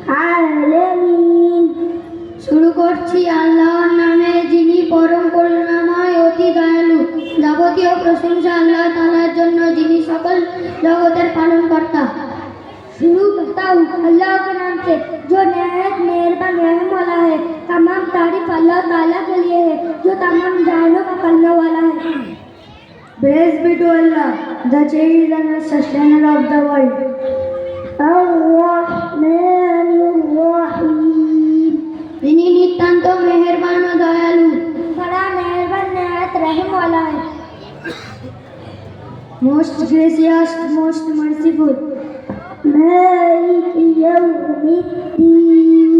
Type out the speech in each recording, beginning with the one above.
العالمين শুরু করছি আল্লাহর নামে যিনি পরম করুণাময় অতি দয়ালু। যাবতীয় প্রশংসা আল্লাহ তাআলার জন্য যিনি সকল জগতের পালনকর্তা। शुरू करता हूँ अल्लाह के नाम से जो नहायत मेहरबान रहम वाला है। तमाम तारीफ अल्लाह ताला के लिए है जो तमाम जहानों का करने वाला है। Praise be to Allah, the Creator and Sustainer of the world. الرحمن الرحيم যিনি নিতান্ত মেহেরবান ও দয়ালু। बड़ा मेहरबान नहायत रहम वाला है। Most gracious, most merciful. मालिक यौमिद्दीन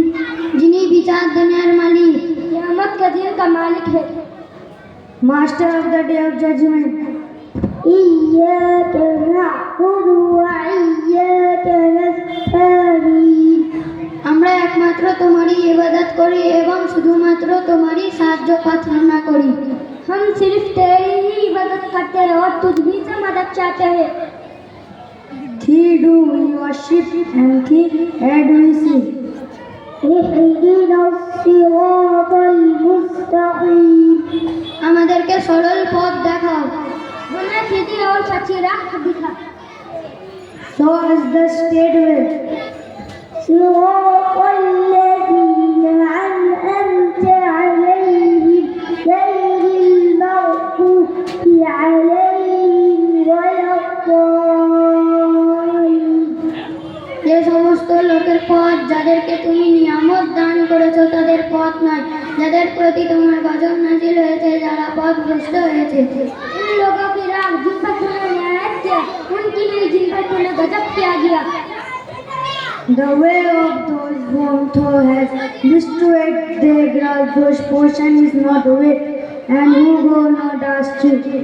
যিনি বিচার দুনিয়ার মালিক। কিয়ামত के दिन का मालिक है। Master of the day of judgment. إياك نعبد وإياك نستعين আমরা একমাত্র তোমারই ইবাদত করি এবং শুধুমাত্র তোমারই সাহায্য প্রার্থনা করি। हम सिर्फ तेरी ही इबादत करते हैं और तुझ ही से मदद चाहते हैं। Thee do we worship and thee do we seek. اهدنا الصراط المستقيم আমাদেরকে সরল পথ দেখাও। हमें सीधी और सच्ची राह दिखा। Show us the straight way. صراط الذين أنعمت عليهم غير المغضوب عليهم ولا الضالين যে সমস্ত লোকের পথ যাদেরকে তুমি নিয়ামত দান করেছো তাদের পথ নয়, যাদের প্রতি তোমার গজব নাজিল হয়েছে, যারা পথভ্রষ্ট হয়েছে। इन लोगों की राह जिन पर तूने न्याय किया, उनकी नहीं जिन पर तूने गजब किया गया। The way of those whom thou hast destroyed their grasp, whose portion is not weight, and who go not astray.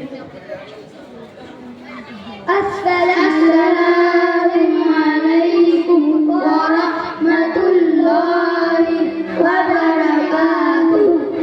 As-salamu